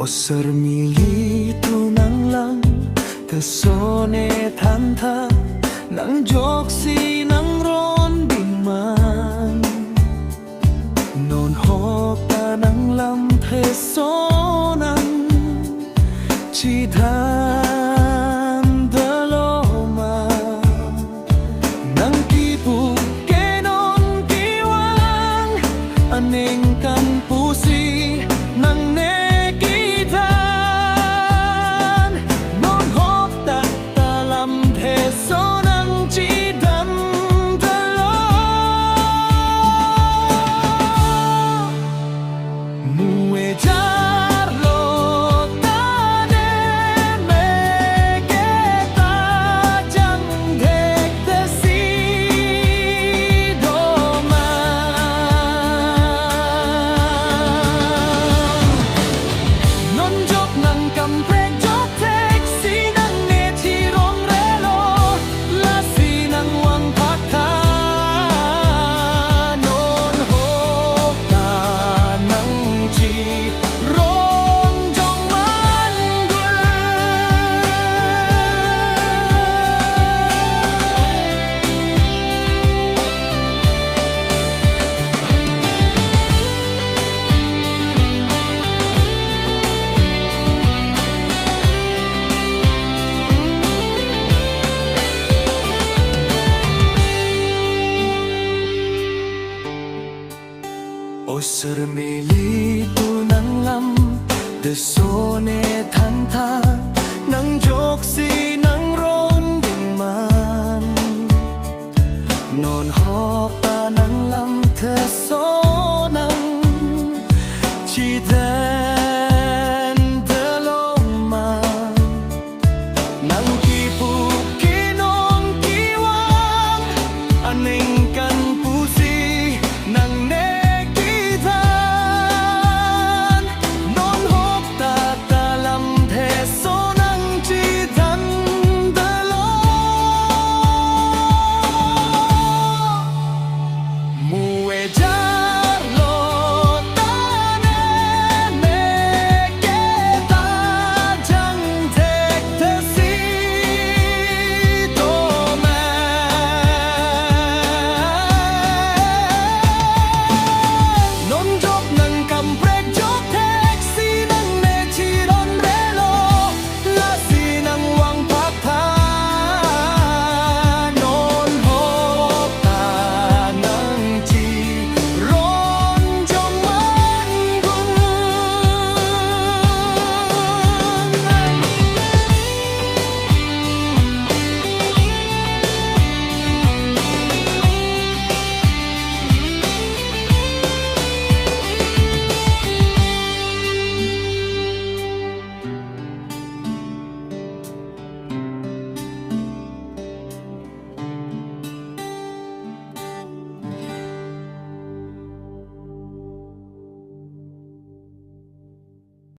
Osser milito ng lang kasone tanta ng joksi ng ronding man non hoka ng lam personang chidan daloma ng tipu kenon kiwang aning kan pusi ng Osser milito ng lam desone tanta ng joksi ng ronding man non hopa ng lam tesonang chiden deloma ng kipu kinong kiwang aning kan pusi ng muwe